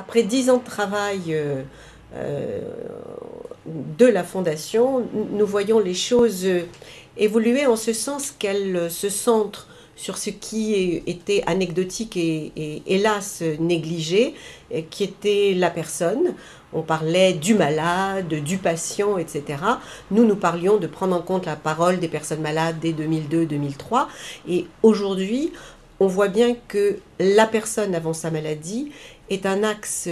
Après 10 ans de travail euh, de la Fondation, nous voyons les choses évoluer en ce sens qu'elles se centrent sur ce qui était anecdotique et hélas négligé, qui était la personne. On parlait du malade, du patient, etc. Nous parlions de prendre en compte la parole des personnes malades dès 2002-2003. Et aujourd'hui, on voit bien que la personne avant sa maladie est un axe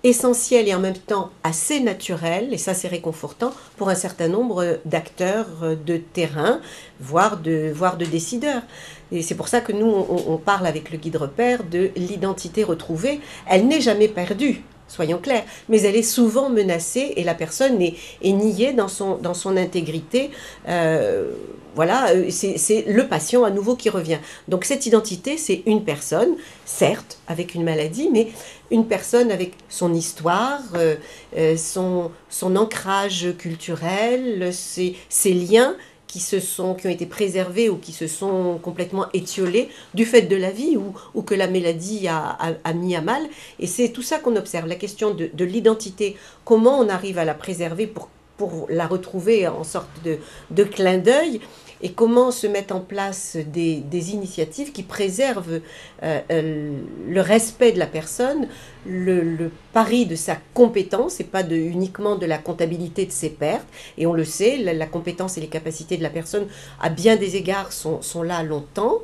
essentiel et en même temps assez naturel, et ça c'est réconfortant pour un certain nombre d'acteurs de terrain, voire de décideurs. Et c'est pour ça que nous, on parle avec le guide repère de l'identité retrouvée. Elle n'est jamais perdue, soyons clairs, mais elle est souvent menacée et la personne est niée dans son intégrité. Voilà, c'est le patient à nouveau qui revient. Donc cette identité, c'est une personne, certes, avec une maladie, mais une personne avec son histoire, son ancrage culturel, ses liens qui ont été préservés ou qui se sont complètement étiolés du fait de la vie ou que la maladie a mis à mal. Et c'est tout ça qu'on observe, la question de l'identité, comment on arrive à la préserver pour la retrouver en sorte de clin d'œil, et comment se mettre en place des initiatives qui préservent le respect de la personne, le pari de sa compétence et pas uniquement de la comptabilité de ses pertes. Et on le sait, la compétence et les capacités de la personne à bien des égards sont là longtemps,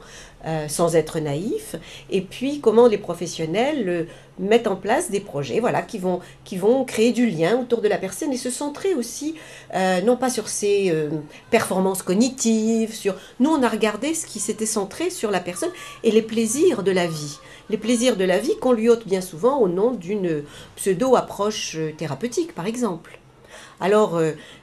sans être naïfs. Et puis comment les professionnels mettent en place des projets, voilà, qui vont créer du lien autour de la personne et se centrer aussi, non pas sur ses performances cognitives, Nous, on a regardé ce qui s'était centré sur la personne et les plaisirs de la vie. Les plaisirs de la vie qu'on lui ôte bien souvent au nom d'une pseudo-approche thérapeutique, par exemple. Alors,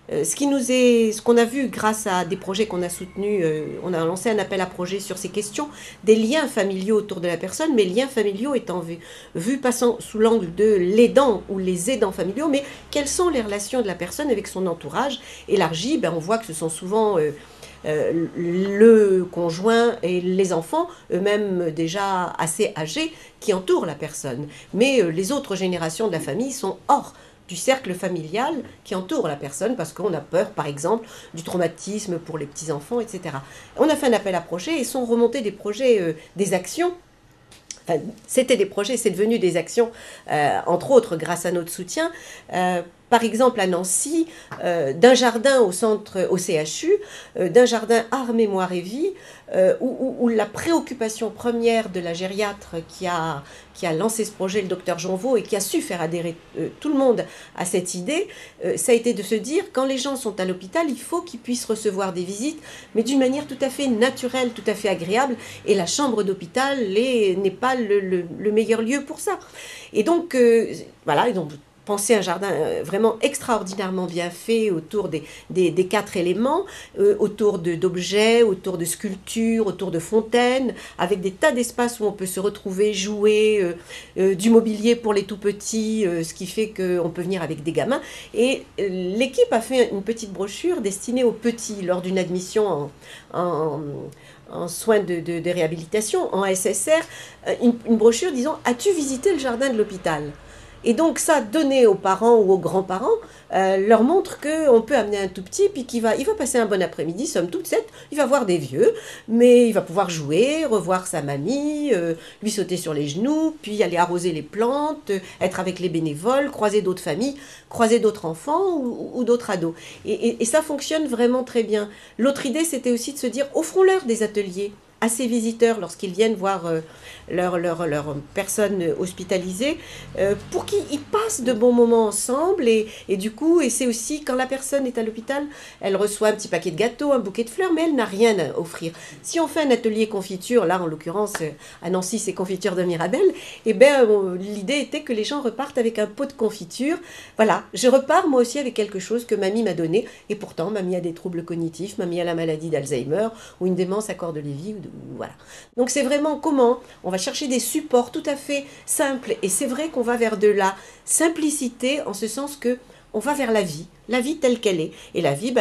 ce qu'on a vu grâce à des projets qu'on a soutenus, on a lancé un appel à projets sur ces questions, des liens familiaux autour de la personne, mais liens familiaux étant vus passant sous l'angle de l'aidant ou les aidants familiaux, mais quelles sont les relations de la personne avec son entourage élargi? On voit que ce sont souvent le conjoint et les enfants, eux-mêmes déjà assez âgés, qui entourent la personne. Mais les autres générations de la famille sont hors du cercle familial qui entoure la personne parce qu'on a peur, par exemple, du traumatisme pour les petits-enfants, etc. On a fait un appel à projets et sont remontés des projets, des actions. Enfin, c'était des projets, c'est devenu des actions, entre autres grâce à notre soutien. Par exemple à Nancy, d'un jardin au CHU, d'un jardin art, mémoire et vie, où la préoccupation première de la gériatre qui a lancé ce projet, le docteur Jonvaux, et qui a su faire adhérer tout le monde à cette idée, ça a été de se dire, quand les gens sont à l'hôpital, il faut qu'ils puissent recevoir des visites, mais d'une manière tout à fait naturelle, tout à fait agréable, et la chambre d'hôpital n'est pas le meilleur lieu pour ça. Et donc, voilà, ils ont pensé un jardin vraiment extraordinairement bien fait autour des quatre éléments, autour d'objets, autour de sculptures, autour de fontaines, avec des tas d'espaces où on peut se retrouver, jouer, du mobilier pour les tout petits, ce qui fait qu'on peut venir avec des gamins. Et l'équipe a fait une petite brochure destinée aux petits lors d'une admission en soins de réhabilitation, en SSR, une brochure disant « As-tu visité le jardin de l'hôpital ?» Et donc ça, donné aux parents ou aux grands-parents, leur montre qu'on peut amener un tout petit, puis il va passer un bon après-midi, somme toute, il va voir des vieux, mais il va pouvoir jouer, revoir sa mamie, lui sauter sur les genoux, puis aller arroser les plantes, être avec les bénévoles, croiser d'autres familles, croiser d'autres enfants ou d'autres ados. Et ça fonctionne vraiment très bien. L'autre idée, c'était aussi de se dire, offrons-leur des ateliers à ces visiteurs lorsqu'ils viennent voir leur personne hospitalisée, pour qu'ils passent de bons moments ensemble. Et du coup, et c'est aussi quand la personne est à l'hôpital, elle reçoit un petit paquet de gâteaux, un bouquet de fleurs, mais elle n'a rien à offrir. Si on fait un atelier confiture, là en l'occurrence à Nancy c'est confiture de Mirabelle, et l'idée était que les gens repartent avec un pot de confiture. Voilà, je repars moi aussi avec quelque chose que mamie m'a donné, et pourtant mamie a des troubles cognitifs, mamie a la maladie d'Alzheimer ou une démence à corps de Lévy, voilà. Donc c'est vraiment comment on va chercher des supports tout à fait simples, et c'est vrai qu'on va vers de la simplicité en ce sens que on va vers la vie telle qu'elle est. Et la vie,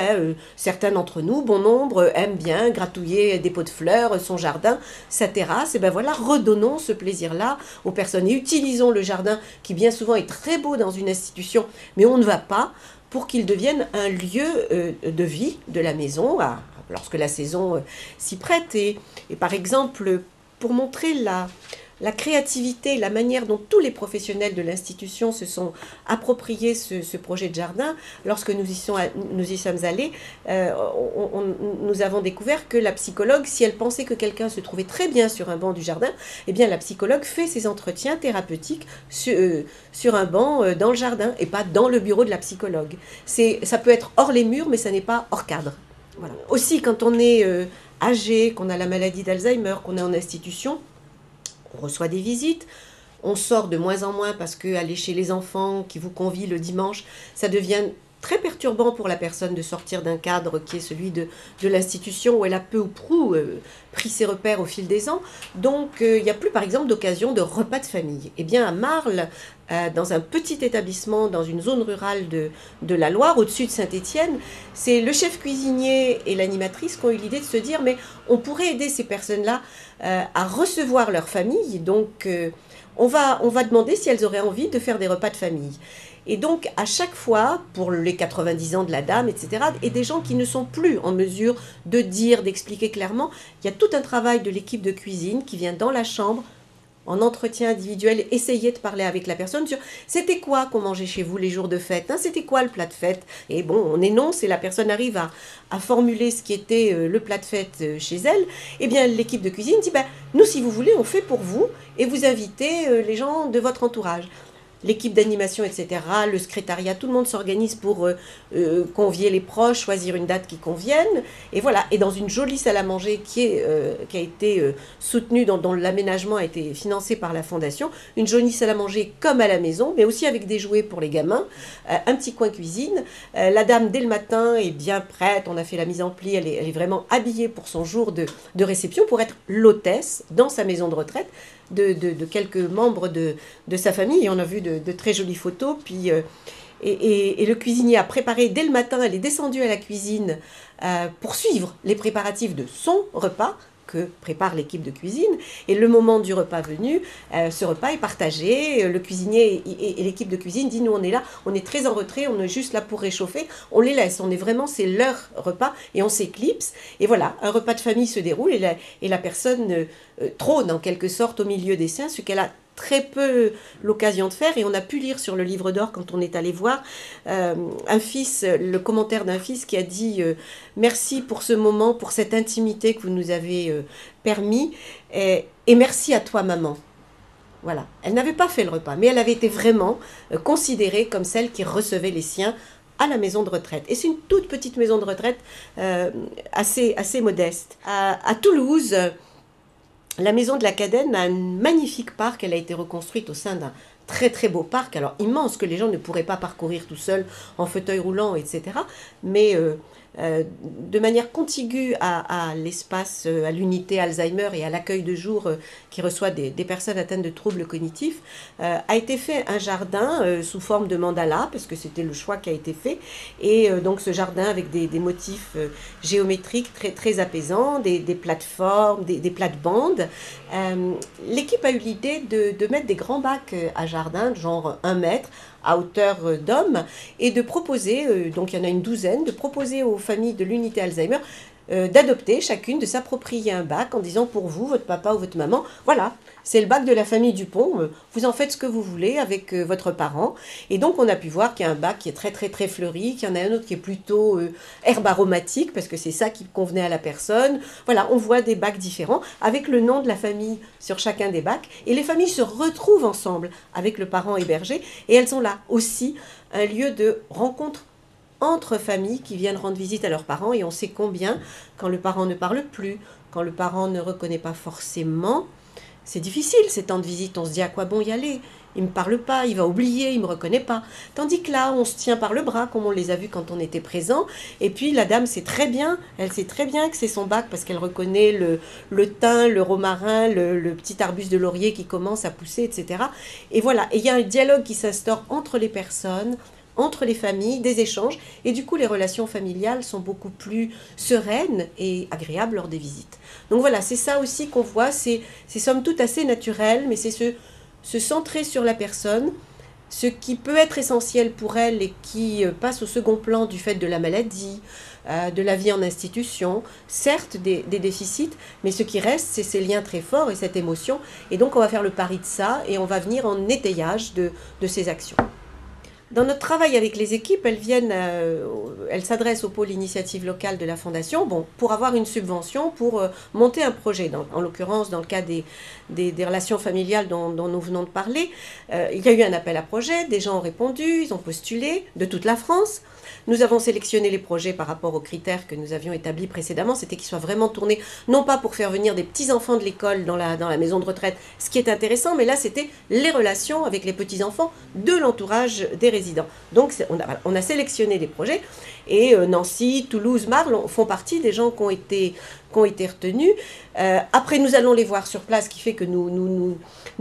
certains d'entre nous, bon nombre, aiment bien gratouiller des pots de fleurs, son jardin, sa terrasse. Et ben voilà, redonnons ce plaisir-là aux personnes et utilisons le jardin qui bien souvent est très beau dans une institution, mais on ne va pas pour qu'il devienne un lieu de vie de la maison, lorsque la saison s'y prête. Et par exemple, pour montrer la créativité, la manière dont tous les professionnels de l'institution se sont appropriés ce projet de jardin, lorsque nous y sommes allés, nous avons découvert que la psychologue, si elle pensait que quelqu'un se trouvait très bien sur un banc du jardin, eh bien la psychologue fait ses entretiens thérapeutiques sur un banc dans le jardin et pas dans le bureau de la psychologue. Ça peut être hors les murs, mais ça n'est pas hors cadre. Voilà. Aussi, quand on est âgé, qu'on a la maladie d'Alzheimer, qu'on est en institution, on reçoit des visites, on sort de moins en moins parce que aller chez les enfants qui vous convient le dimanche, ça devient très perturbant pour la personne de sortir d'un cadre qui est celui de l'institution où elle a peu ou prou pris ses repères au fil des ans. Donc il n'y a plus par exemple d'occasion de repas de famille. Eh bien à Marle, dans un petit établissement, dans une zone rurale de la Loire, au-dessus de Saint-Étienne, c'est le chef cuisinier et l'animatrice qui ont eu l'idée de se dire mais on pourrait aider ces personnes-là à recevoir leur famille. Donc on va demander si elles auraient envie de faire des repas de famille. Et donc, à chaque fois, pour les 90 ans de la dame, etc., et des gens qui ne sont plus en mesure de dire, d'expliquer clairement, il y a tout un travail de l'équipe de cuisine qui vient dans la chambre, en entretien individuel, essayer de parler avec la personne sur c'était quoi qu'on mangeait chez vous les jours de fête, hein, c'était quoi le plat de fête. Et bon, on énonce et la personne arrive à formuler ce qui était le plat de fête chez elle. Eh bien, l'équipe de cuisine dit, nous, si vous voulez, on fait pour vous et vous invitez les gens de votre entourage. L'équipe d'animation, etc., le secrétariat, tout le monde s'organise pour convier les proches, choisir une date qui convienne. Et voilà, et dans une jolie salle à manger qui a été soutenue, dont l'aménagement a été financé par la Fondation, une jolie salle à manger comme à la maison, mais aussi avec des jouets pour les gamins, un petit coin cuisine. La dame, dès le matin, est bien prête, on a fait la mise en pli, elle est vraiment habillée pour son jour de réception, pour être l'hôtesse dans sa maison de retraite, de quelques membres de sa famille, et on a vu de très jolies photos. Puis, et le cuisinier a préparé dès le matin, elle est descendue à la cuisine pour suivre les préparatifs de son repas que prépare l'équipe de cuisine. Et le moment du repas venu, ce repas est partagé. Le cuisinier et l'équipe de cuisine dit, nous on est là, on est très en retrait, on est juste là pour réchauffer, on les laisse, on est vraiment, c'est leur repas et on s'éclipse. Et voilà, un repas de famille se déroule et la personne trône en quelque sorte au milieu des siens, ce qu'elle a très peu l'occasion de faire, et on a pu lire sur le livre d'or quand on est allé voir le commentaire d'un fils qui a dit merci pour ce moment, pour cette intimité que vous nous avez permis, et merci à toi maman. Voilà, elle n'avait pas fait le repas, mais elle avait été vraiment considérée comme celle qui recevait les siens à la maison de retraite. Et c'est une toute petite maison de retraite assez modeste. À Toulouse, la maison de la Cadène a un magnifique parc. Elle a été reconstruite au sein d'un très très beau parc, alors immense, que les gens ne pourraient pas parcourir tout seuls en fauteuil roulant, etc. Mais de manière contiguë à l'espace, à l'unité Alzheimer et à l'accueil de jour qui reçoit des personnes atteintes de troubles cognitifs, a été fait un jardin sous forme de mandala, parce que c'était le choix qui a été fait, et donc ce jardin avec des motifs géométriques très, très apaisants, des plateformes, des plates-bandes. L'équipe a eu l'idée de mettre des grands bacs à jardin, genre 1 mètre, à hauteur d'homme, et de proposer, donc il y en a une douzaine, de proposer aux familles de l'unité Alzheimer d'adopter chacune, de s'approprier un bac en disant pour vous, votre papa ou votre maman, voilà, c'est le bac de la famille Dupont, vous en faites ce que vous voulez avec votre parent. Et donc on a pu voir qu'il y a un bac qui est très très très fleuri, qu'il y en a un autre qui est plutôt herbe aromatique, parce que c'est ça qui convenait à la personne. Voilà, on voit des bacs différents avec le nom de la famille sur chacun des bacs, et les familles se retrouvent ensemble avec le parent hébergé, et elles ont là aussi un lieu de rencontre entre familles qui viennent rendre visite à leurs parents. Et on sait combien, quand le parent ne parle plus, quand le parent ne reconnaît pas forcément, c'est difficile ces temps de visite. On se dit à quoi bon y aller, il ne me parle pas, il va oublier, il ne me reconnaît pas. Tandis que là, on se tient par le bras, comme on les a vus quand on était présent. Et puis la dame sait très bien, elle sait très bien que c'est son bac, parce qu'elle reconnaît le thym, le romarin, le petit arbuste de laurier qui commence à pousser, etc. Et voilà, et il y a un dialogue qui s'instaure entre les personnes, entre les familles, des échanges, et du coup les relations familiales sont beaucoup plus sereines et agréables lors des visites. Donc voilà, c'est ça aussi qu'on voit, c'est somme toute assez naturel, mais c'est se centrer sur la personne, ce qui peut être essentiel pour elle et qui passe au second plan du fait de la maladie, de la vie en institution, certes des déficits, mais ce qui reste, c'est ces liens très forts et cette émotion. Et donc on va faire le pari de ça et on va venir en étayage de ces actions. Dans notre travail avec les équipes, elles s'adressent au pôle initiative locale de la Fondation pour avoir une subvention pour monter un projet. En l'occurrence, dans le cas des relations familiales dont nous venons de parler, il y a eu un appel à projet, des gens ont répondu, ils ont postulé de toute la France. Nous avons sélectionné les projets par rapport aux critères que nous avions établis précédemment, c'était qu'ils soient vraiment tournés, non pas pour faire venir des petits-enfants de l'école dans la maison de retraite, ce qui est intéressant, mais là c'était les relations avec les petits-enfants de l'entourage des résidents. Donc on a sélectionné des projets, et Nancy, Toulouse, Marle font partie des gens qui ont été retenus. Après, nous allons les voir sur place, ce qui fait que nous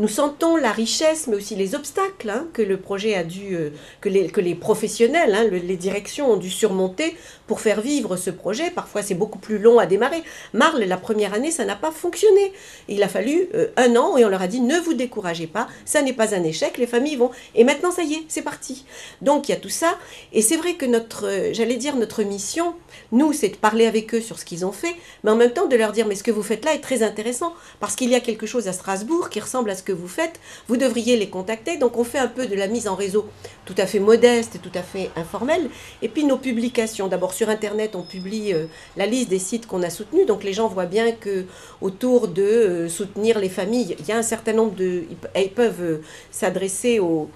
sentons la richesse, mais aussi les obstacles que le projet a dû, que les professionnels, les directions ont dû surmonter pour faire vivre ce projet. Parfois, c'est beaucoup plus long à démarrer. Marle, la première année, ça n'a pas fonctionné. Il a fallu 1 an, et on leur a dit, ne vous découragez pas, ça n'est pas un échec, les familles vont... Et maintenant, ça y est, c'est parti. Donc, il y a tout ça. Et c'est vrai que notre mission, nous, c'est de parler avec eux sur ce qu'ils ont fait, mais en même temps de leur dire, mais ce que vous faites là est très intéressant, parce qu'il y a quelque chose à Strasbourg qui ressemble à ce que vous faites, vous devriez les contacter. Donc on fait un peu de la mise en réseau tout à fait modeste et tout à fait informelle. Et puis nos publications, d'abord sur Internet, on publie la liste des sites qu'on a soutenus, donc les gens voient bien que autour de soutenir les familles, il y a un certain nombre ils peuvent s'adresser au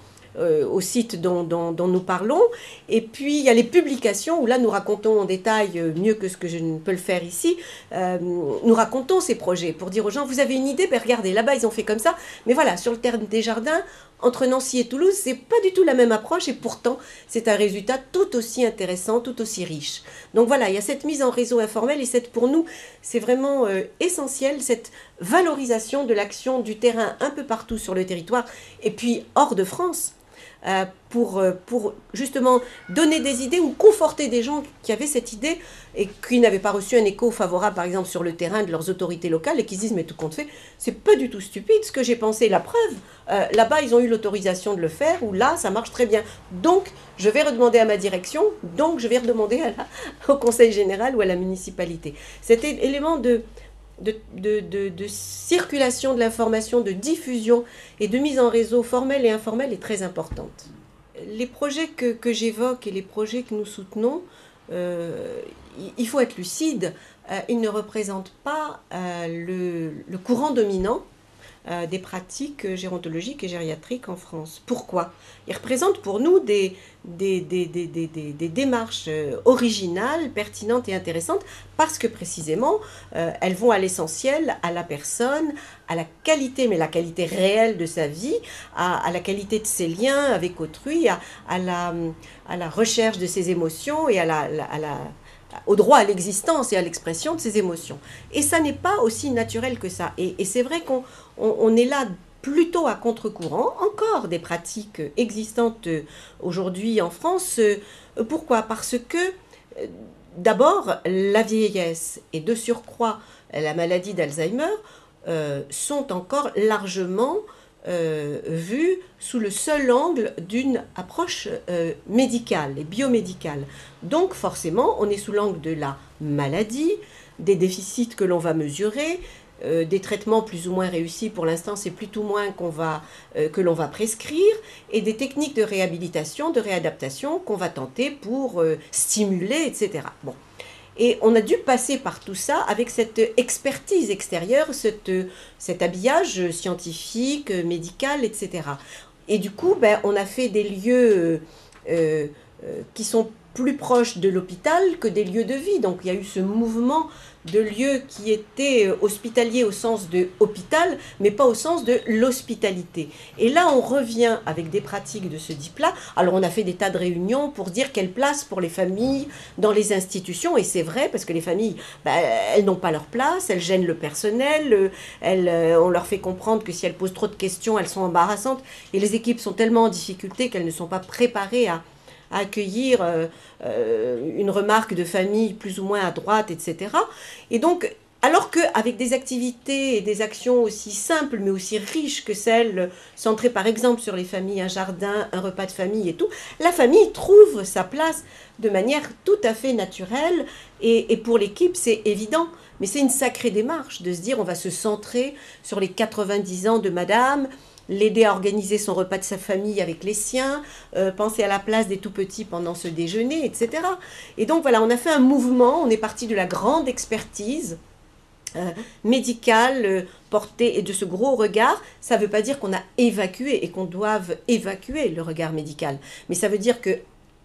site dont nous parlons. Et puis il y a les publications où là nous racontons en détail, mieux que ce que je ne peux le faire ici, nous racontons ces projets pour dire aux gens, vous avez une idée, ben regardez, là-bas ils ont fait comme ça, mais voilà, sur le terrain des jardins, entre Nancy et Toulouse, c'est pas du tout la même approche, et pourtant c'est un résultat tout aussi intéressant, tout aussi riche. Donc voilà, il y a cette mise en réseau informelle, et pour nous, c'est vraiment essentiel, cette valorisation de l'action du terrain un peu partout sur le territoire, et puis hors de France, pour justement donner des idées ou conforter des gens qui avaient cette idée et qui n'avaient pas reçu un écho favorable, par exemple, sur le terrain de leurs autorités locales, et qui se disent, mais tout compte fait, c'est pas du tout stupide ce que j'ai pensé, la preuve, là-bas, ils ont eu l'autorisation de le faire, ou là, ça marche très bien. Donc, je vais redemander à ma direction, donc je vais redemander au conseil général ou à la municipalité. Cet élément de circulation de l'information, de diffusion et de mise en réseau formelle et informelle est très importante. Les projets que j'évoque et les projets que nous soutenons, il faut être lucide, ils ne représentent pas le courant dominant des pratiques gérontologiques et gériatriques en France. Pourquoi? Ils représentent pour nous des démarches originales, pertinentes et intéressantes, parce que précisément, elles vont à l'essentiel, à la personne, à la qualité, mais la qualité réelle de sa vie, à la qualité de ses liens avec autrui, à la recherche de ses émotions et au droit à l'existence et à l'expression de ses émotions. Et ça n'est pas aussi naturel que ça. Et c'est vrai qu'on est là plutôt à contre-courant, encore des pratiques existantes aujourd'hui en France. Pourquoi? Parce que, d'abord, la vieillesse et de surcroît la maladie d'Alzheimer sont encore largement vues sous le seul angle d'une approche médicale et biomédicale. Donc forcément, on est sous l'angle de la maladie, des déficits que l'on va mesurer, des traitements plus ou moins réussis, pour l'instant c'est plus ou moins que l'on va prescrire, et des techniques de réhabilitation, de réadaptation qu'on va tenter pour stimuler, etc. Bon. Et on a dû passer par tout ça avec cette expertise extérieure, cet habillage scientifique, médical, etc. Et du coup, on a fait des lieux qui sont plus proches de l'hôpital que des lieux de vie. Donc il y a eu ce mouvement de lieux qui étaient hospitaliers au sens de hôpital, mais pas au sens de l'hospitalité. Et là, on revient avec des pratiques de ce type-là. Alors on a fait des tas de réunions pour dire quelle place pour les familles dans les institutions, et c'est vrai, parce que les familles, elles n'ont pas leur place, elles gênent le personnel, on leur fait comprendre que si elles posent trop de questions, elles sont embarrassantes, et les équipes sont tellement en difficulté qu'elles ne sont pas préparées à accueillir une remarque de famille plus ou moins à droite, etc. Et donc, alors qu'avec des activités et des actions aussi simples, mais aussi riches que celles centrées par exemple sur les familles, un jardin, un repas de famille et tout, la famille trouve sa place de manière tout à fait naturelle. Et pour l'équipe, c'est évident. Mais c'est une sacrée démarche de se dire on va se centrer sur les 90 ans de madame, l'aider à organiser son repas de sa famille avec les siens, penser à la place des tout-petits pendant ce déjeuner, etc. Et donc voilà, on a fait un mouvement, on est parti de la grande expertise médicale portée et de ce gros regard. Ça ne veut pas dire qu'on a évacué et qu'on doive évacuer le regard médical, mais ça veut dire que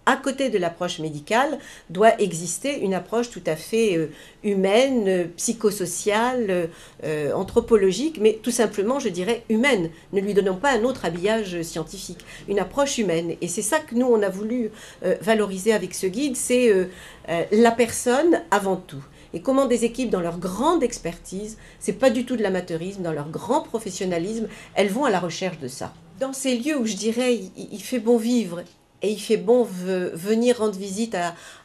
à côté de l'approche médicale, doit exister une approche tout à fait humaine, psychosociale, anthropologique, mais tout simplement, je dirais, humaine. Ne lui donnons pas un autre habillage scientifique, une approche humaine. Et c'est ça que nous, on a voulu valoriser avec ce guide, c'est la personne avant tout. Et comment des équipes, dans leur grande expertise, c'est pas du tout de l'amateurisme, dans leur grand professionnalisme, elles vont à la recherche de ça. Dans ces lieux où je dirais, il fait bon vivre, et il fait bon venir rendre visite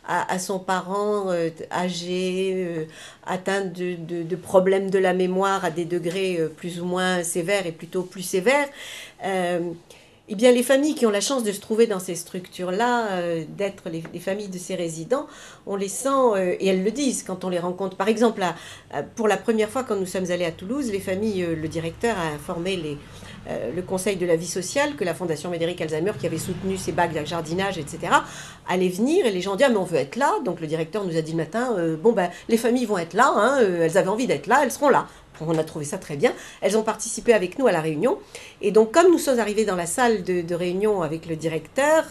à son parent âgé, atteint de problèmes de la mémoire à des degrés plus ou moins sévères et plutôt plus sévères. Eh bien, les familles qui ont la chance de se trouver dans ces structures-là, d'être les familles de ces résidents, on les sent, et elles le disent quand on les rencontre. Par exemple, pour la première fois, quand nous sommes allés à Toulouse, les familles, le directeur a informé le Conseil de la vie sociale que la Fondation Médéric Alzheimer, qui avait soutenu ces bacs de jardinage, etc., allait venir, et les gens disaient « Ah, mais on veut être là ». Donc le directeur nous a dit le matin « Bon, ben, les familles vont être là, hein, elles avaient envie d'être là, elles seront là ». On a trouvé ça très bien. Elles ont participé avec nous à la réunion. Et donc, comme nous sommes arrivés dans la salle de réunion avec le directeur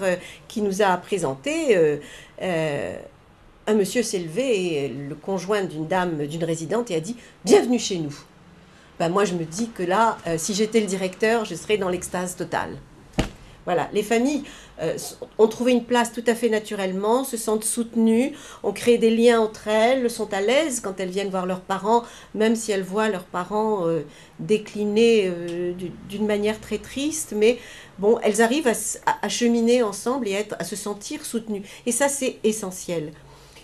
qui nous a présenté, un monsieur s'est levé, et le conjoint d'une dame, d'une résidente, et a dit « Bienvenue chez nous ». Ben, moi, je me dis que là, si j'étais le directeur, je serais dans l'extase totale. Voilà, les familles ont trouvé une place tout à fait naturellement, se sentent soutenues, ont créé des liens entre elles, sont à l'aise quand elles viennent voir leurs parents, même si elles voient leurs parents décliner d'une manière très triste, mais bon, elles arrivent à cheminer ensemble et à se sentir soutenues. Et ça, c'est essentiel.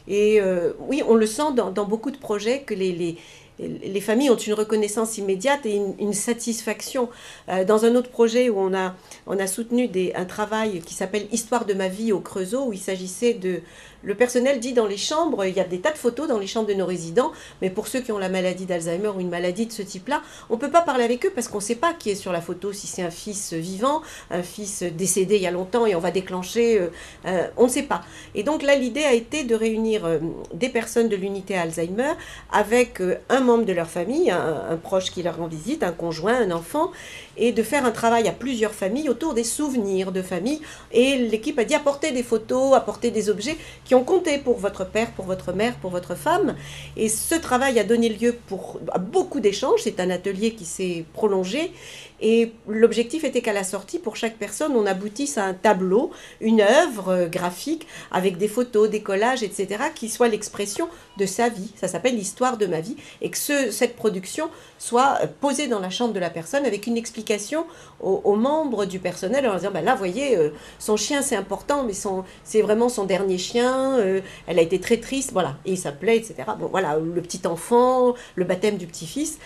Et oui, on le sent dans beaucoup de projets que les familles ont une reconnaissance immédiate et une satisfaction. Dans un autre projet où on a soutenu un travail qui s'appelle « Histoire de ma vie au Creusot », où il s'agissait de... Le personnel dit dans les chambres, il y a des tas de photos dans les chambres de nos résidents, mais pour ceux qui ont la maladie d'Alzheimer ou une maladie de ce type-là, on ne peut pas parler avec eux parce qu'on ne sait pas qui est sur la photo, si c'est un fils vivant, un fils décédé il y a longtemps et on va déclencher, on ne sait pas. Et donc là, l'idée a été de réunir des personnes de l'unité Alzheimer avec un membre de leur famille, un proche qui leur rend visite, un conjoint, un enfant, et de faire un travail à plusieurs familles autour des souvenirs de famille. Et l'équipe a dit apportez des photos, apportez des objets qui ont compté pour votre père, pour votre mère, pour votre femme. Et ce travail a donné lieu à beaucoup d'échanges. C'est un atelier qui s'est prolongé. Et l'objectif était qu'à la sortie, pour chaque personne, on aboutisse à un tableau, une œuvre graphique avec des photos, des collages, etc., qui soit l'expression de sa vie. Ça s'appelle l'histoire de ma vie. Et que cette production soit posée dans la chambre de la personne avec une explication aux membres du personnel en leur disant, ben là, vous voyez, son chien, c'est important, mais c'est vraiment son dernier chien, elle a été très triste, voilà, et il s'appelait, etc. Bon, voilà, le petit enfant, le baptême du petit-fils.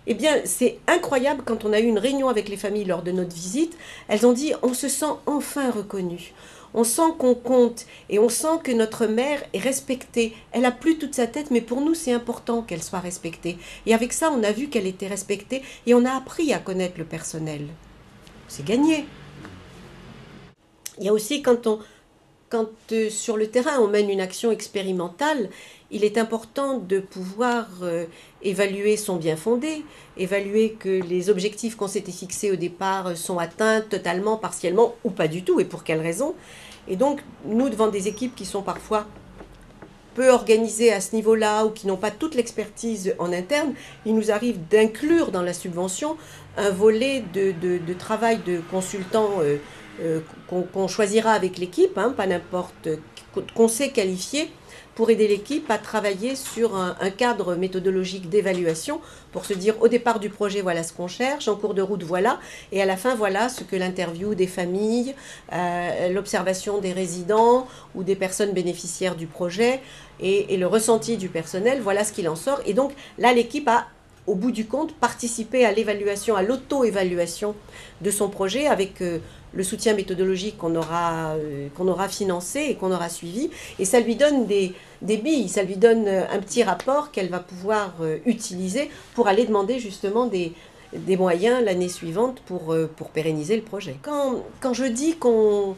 Eh bien, c'est incroyable, quand on a eu une réunion avec les familles lors de notre visite, elles ont dit, on se sent enfin reconnu. On sent qu'on compte et on sent que notre mère est respectée. Elle n'a plus toute sa tête, mais pour nous, c'est important qu'elle soit respectée. Et avec ça, on a vu qu'elle était respectée et on a appris à connaître le personnel. C'est gagné. Il y a aussi, quand sur le terrain, on mène une action expérimentale, il est important de pouvoir évaluer son bien fondé, évaluer que les objectifs qu'on s'était fixés au départ sont atteints totalement, partiellement ou pas du tout, et pour quelles raisons. Et donc, nous, devant des équipes qui sont parfois peu organisées à ce niveau-là ou qui n'ont pas toute l'expertise en interne, il nous arrive d'inclure dans la subvention un volet de travail de consultant qu'on choisira avec l'équipe, hein, pas n'importe, qu'on sait qualifier pour aider l'équipe à travailler sur un cadre méthodologique d'évaluation pour se dire au départ du projet voilà ce qu'on cherche, en cours de route voilà, et à la fin voilà ce que l'interview des familles, l'observation des résidents ou des personnes bénéficiaires du projet et le ressenti du personnel, voilà ce qu'il en sort. Et donc là l'équipe a au bout du compte participé à l'évaluation, à l'auto-évaluation de son projet avec le soutien méthodologique qu'on aura financé et qu'on aura suivi. Et ça lui donne des billes, ça lui donne un petit rapport qu'elle va pouvoir utiliser pour aller demander justement des moyens l'année suivante pour pérenniser le projet. Quand je dis qu'on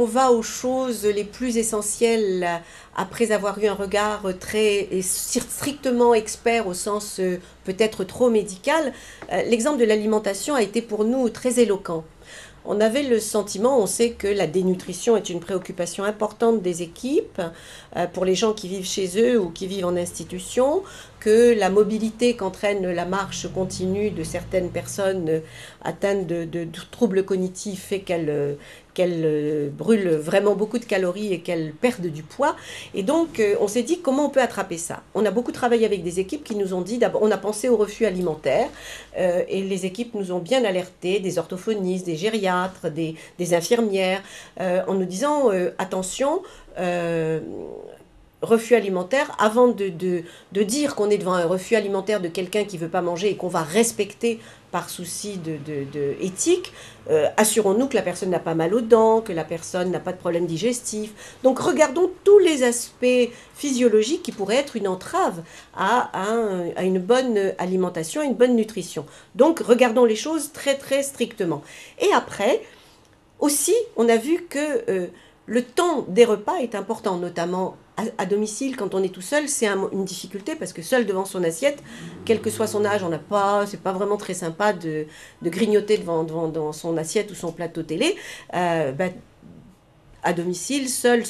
va aux choses les plus essentielles après avoir eu un regard très strictement expert au sens peut-être trop médical, l'exemple de l'alimentation a été pour nous très éloquent. On avait le sentiment, on sait que la dénutrition est une préoccupation importante des équipes pour les gens qui vivent chez eux ou qui vivent en institution, que la mobilité qu'entraîne la marche continue de certaines personnes atteintes de troubles cognitifs fait qu'elles brûlent vraiment beaucoup de calories et qu'elles perdent du poids. Et donc, on s'est dit comment on peut attraper ça. On a beaucoup travaillé avec des équipes qui nous ont dit, d'abord, on a pensé au refus alimentaire, et les équipes nous ont bien alertés, des orthophonistes, des gériatres, des infirmières, en nous disant, attention, refus alimentaire, avant de dire qu'on est devant un refus alimentaire de quelqu'un qui ne veut pas manger et qu'on va respecter par souci éthique, assurons-nous que la personne n'a pas mal aux dents, que la personne n'a pas de problème digestif. Donc regardons tous les aspects physiologiques qui pourraient être une entrave à une bonne alimentation, à une bonne nutrition. Donc regardons les choses très très strictement. Et après, aussi, on a vu que le temps des repas est important, notamment à domicile, quand on est tout seul, c'est une difficulté parce que seul devant son assiette, quel que soit son âge, c'est pas vraiment très sympa de grignoter devant son assiette ou son plateau télé. À domicile, seul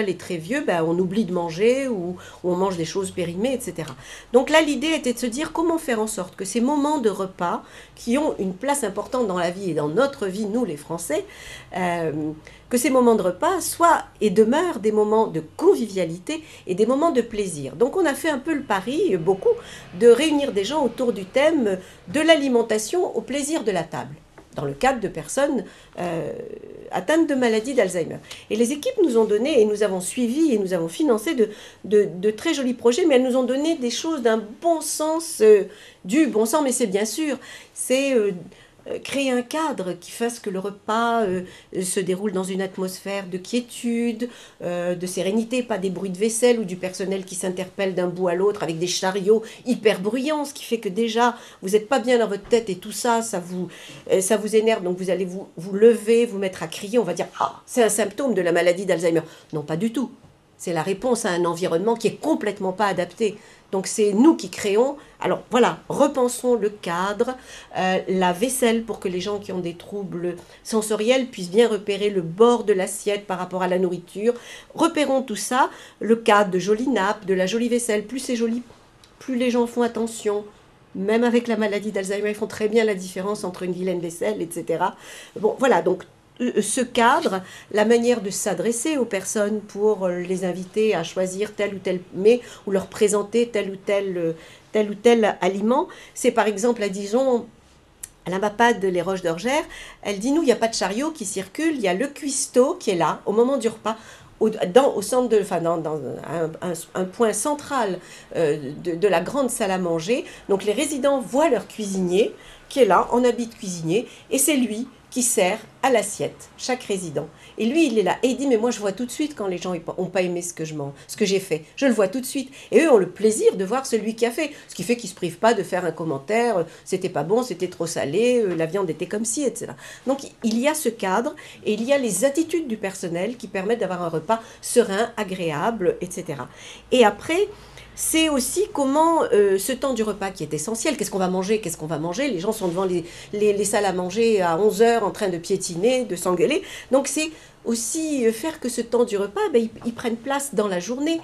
et très vieux, on oublie de manger ou on mange des choses périmées, etc. Donc là, l'idée était de se dire comment faire en sorte que ces moments de repas, qui ont une place importante dans la vie et dans notre vie, nous les Français, que ces moments de repas soient et demeurent des moments de convivialité et des moments de plaisir. Donc on a fait un peu le pari, beaucoup, de réunir des gens autour du thème de l'alimentation au plaisir de la table, dans le cadre de personnes atteintes de maladie d'Alzheimer. Et les équipes nous ont donné, et nous avons suivi, et nous avons financé de très jolis projets, mais elles nous ont donné des choses d'un bon sens, du bon sens, mais c'est bien sûr, c'est créer un cadre qui fasse que le repas se déroule dans une atmosphère de quiétude, de sérénité, pas des bruits de vaisselle ou du personnel qui s'interpelle d'un bout à l'autre avec des chariots hyper bruyants, ce qui fait que déjà vous n'êtes pas bien dans votre tête et tout ça, ça vous énerve, donc vous allez vous lever, vous mettre à crier, on va dire « Ah, c'est un symptôme de la maladie d'Alzheimer ». Non, pas du tout. C'est la réponse à un environnement qui est complètement pas adapté. Donc c'est nous qui créons. Alors voilà, repensons le cadre, la vaisselle pour que les gens qui ont des troubles sensoriels puissent bien repérer le bord de l'assiette par rapport à la nourriture. Repérons tout ça, le cadre de jolies nappes, de la jolie vaisselle. Plus c'est joli, plus les gens font attention. Même avec la maladie d'Alzheimer, ils font très bien la différence entre une vilaine vaisselle, etc. Bon, voilà, donc ce cadre, la manière de s'adresser aux personnes pour les inviter à choisir tel ou tel mets ou leur présenter tel ou tel aliment. C'est par exemple à Dijon, à la MAPAD Les Roches d'Orgères, elle dit nous, il n'y a pas de chariot qui circule, il y a le cuistot qui est là au moment du repas. Au centre dans un point central de la grande salle à manger. Donc les résidents voient leur cuisinier qui est là en habit de cuisinier et c'est lui qui sert à l'assiette, chaque résident. Et lui, il est là. Et il dit, mais moi, je vois tout de suite quand les gens n'ont pas aimé ce que j'ai fait. Je le vois tout de suite. Et eux ont le plaisir de voir celui qui a fait. Ce qui fait qu'ils ne se privent pas de faire un commentaire, c'était pas bon, c'était trop salé, la viande était comme ci, etc. Donc, il y a ce cadre et il y a les attitudes du personnel qui permettent d'avoir un repas serein, agréable, etc. Et après, c'est aussi comment ce temps du repas qui est essentiel, qu'est-ce qu'on va manger, les gens sont devant les salles à manger à 11 heures en train de piétiner, de s'engueuler, donc c'est aussi faire que ce temps du repas, ils prennent place dans la journée,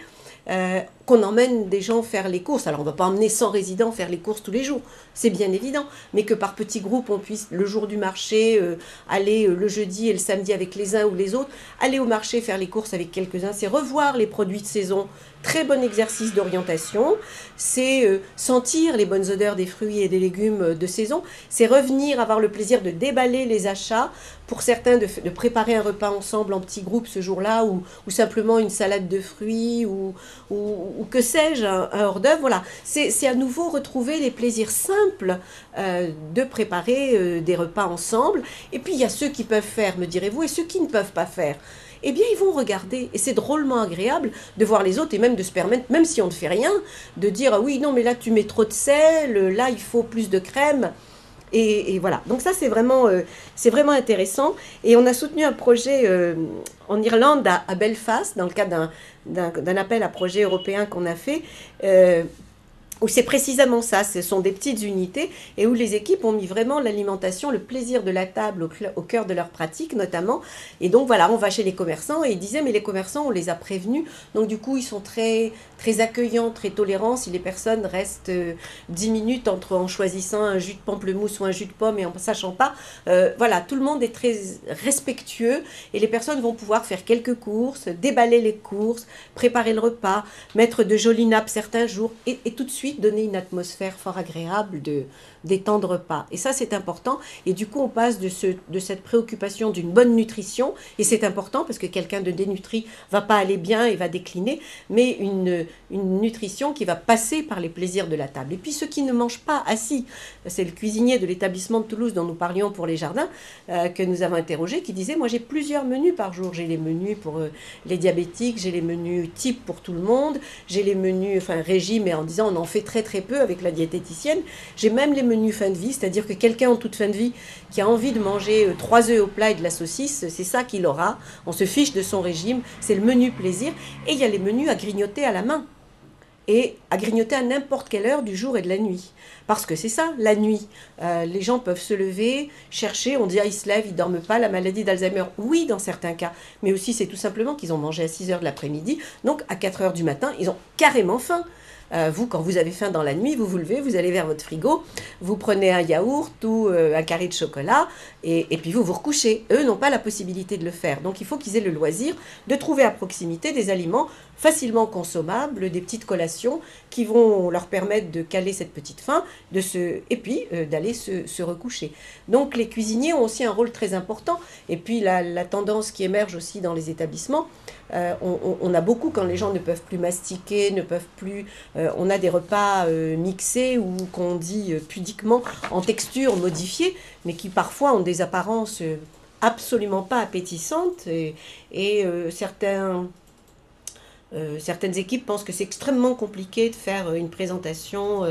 qu'on emmène des gens faire les courses. Alors on ne va pas emmener 100 résidents faire les courses tous les jours, c'est bien évident, mais que par petits groupes on puisse le jour du marché aller le jeudi et le samedi avec les uns ou les autres, aller au marché faire les courses avec quelques-uns, c'est revoir les produits de saison, très bon exercice d'orientation, c'est sentir les bonnes odeurs des fruits et des légumes de saison, c'est revenir avoir le plaisir de déballer les achats, pour certains de préparer un repas ensemble en petits groupes ce jour-là, ou simplement une salade de fruits, ou que sais-je, un hors-d'œuvre. Voilà, c'est à nouveau retrouver les plaisirs simples de préparer des repas ensemble. Et puis il y a ceux qui peuvent faire, me direz-vous, et ceux qui ne peuvent pas faire. Eh bien, ils vont regarder. Et c'est drôlement agréable de voir les autres et même de se permettre, même si on ne fait rien, de dire ah oui, non, mais là, tu mets trop de sel, là, il faut plus de crème. Et voilà. Donc ça, c'est vraiment intéressant. Et on a soutenu un projet en Irlande, à Belfast, dans le cadre d'un appel à projet européen qu'on a fait. Où c'est précisément ça, ce sont des petites unités et où les équipes ont mis vraiment l'alimentation, le plaisir de la table au cœur de leur pratique notamment. Et donc voilà, on va chez les commerçants et ils disaient mais les commerçants on les a prévenus, donc du coup ils sont très, très accueillants, très tolérants si les personnes restent 10 minutes en choisissant un jus de pamplemousse ou un jus de pomme et en ne sachant pas. Voilà, tout le monde est très respectueux et les personnes vont pouvoir faire quelques courses, déballer les courses, préparer le repas, mettre de jolies nappes certains jours et tout de suite donner une atmosphère fort agréable des temps de repas. Et ça, c'est important. Et du coup, on passe de cette préoccupation d'une bonne nutrition, et c'est important parce que quelqu'un de dénutri va pas aller bien et va décliner, mais une nutrition qui va passer par les plaisirs de la table. Et puis, ceux qui ne mangent pas assis, c'est le cuisinier de l'établissement de Toulouse dont nous parlions pour les jardins, que nous avons interrogé, qui disait, moi, j'ai plusieurs menus par jour. J'ai les menus pour les diabétiques, j'ai les menus type pour tout le monde, j'ai les menus, enfin, régime, et en disant, on en fait très très peu avec la diététicienne. J'ai même les menus fin de vie, c'est-à-dire que quelqu'un en toute fin de vie qui a envie de manger 3 œufs au plat et de la saucisse, c'est ça qu'il aura. On se fiche de son régime, c'est le menu plaisir. Et il y a les menus à grignoter à la main. Et à grignoter à n'importe quelle heure du jour et de la nuit. Parce que c'est ça, la nuit. Les gens peuvent se lever, chercher, on dit ah, ils se lèvent, ils ne dorment pas, la maladie d'Alzheimer. Oui, dans certains cas. Mais aussi, c'est tout simplement qu'ils ont mangé à 6 heures de l'après-midi. Donc, à 4 heures du matin, ils ont carrément faim. Vous, quand vous avez faim dans la nuit, vous vous levez, vous allez vers votre frigo, vous prenez un yaourt ou un carré de chocolat, et puis vous vous recouchez. Eux n'ont pas la possibilité de le faire. Donc il faut qu'ils aient le loisir de trouver à proximité des aliments facilement consommables, des petites collations qui vont leur permettre de caler cette petite faim, et puis d'aller se recoucher. Donc les cuisiniers ont aussi un rôle très important. Et puis la tendance qui émerge aussi dans les établissements, on a beaucoup quand les gens ne peuvent plus mastiquer, ne peuvent plus... on a des repas mixés ou qu'on dit pudiquement en texture modifiée, mais qui parfois ont des apparences absolument pas appétissantes et certaines équipes pensent que c'est extrêmement compliqué de faire une présentation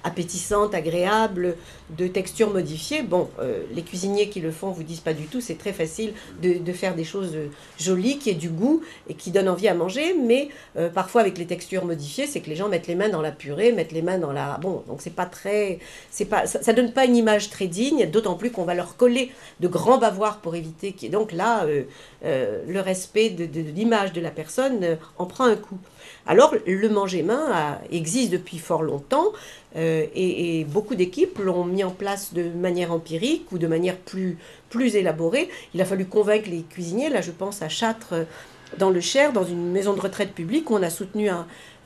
appétissante, agréable, de texture modifiée. Bon, les cuisiniers qui le font vous disent pas du tout, c'est très facile de faire des choses jolies, qui aient du goût et qui donnent envie à manger, mais parfois avec les textures modifiées, c'est que les gens mettent les mains dans la purée, mettent les mains dans la... Bon, donc ça donne pas une image très digne, d'autant plus qu'on va leur coller de grands bavoirs pour éviter qu'il y ait... Donc là, le respect de l'image de la personne en prend un coup. Alors, le manger-main existe depuis fort longtemps et beaucoup d'équipes l'ont mis en place de manière empirique ou de manière plus élaborée. Il a fallu convaincre les cuisiniers. Là, je pense à Châtres, dans le Cher, dans une maison de retraite publique, où on a soutenu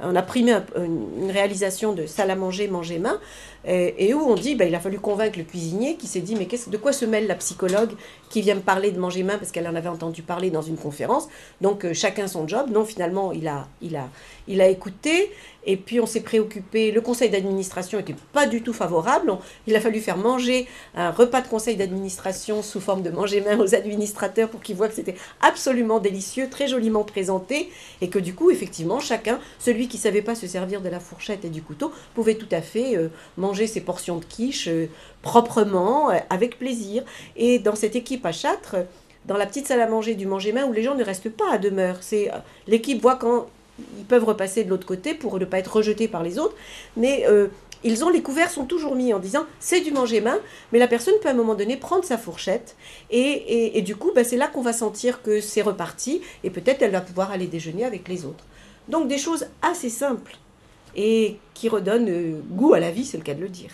on a primé une réalisation de salle à manger, manger-main, et où on dit, il a fallu convaincre le cuisinier qui s'est dit, mais de quoi se mêle la psychologue qui vient me parler de manger-main parce qu'elle en avait entendu parler dans une conférence. Donc chacun son job. Non, finalement, il a écouté, et puis on s'est préoccupé. Le conseil d'administration n'était pas du tout favorable. Il a fallu faire manger un repas de conseil d'administration sous forme de manger-main aux administrateurs pour qu'ils voient que c'était absolument délicieux, très joliment présenté, et que du coup, effectivement, chacun, celui qui ne savait pas se servir de la fourchette et du couteau, pouvait tout à fait manger ses portions de quiche proprement, avec plaisir. Et dans cette équipe à Châtres, dans la petite salle à manger du manger-main, où les gens ne restent pas à demeure, l'équipe voit quand ils peuvent repasser de l'autre côté pour ne pas être rejetés par les autres, mais les couverts sont toujours mis en disant c'est du manger-main, mais la personne peut à un moment donné prendre sa fourchette et du coup c'est là qu'on va sentir que c'est reparti et peut-être elle va pouvoir aller déjeuner avec les autres. Donc des choses assez simples et qui redonnent goût à la vie, c'est le cas de le dire.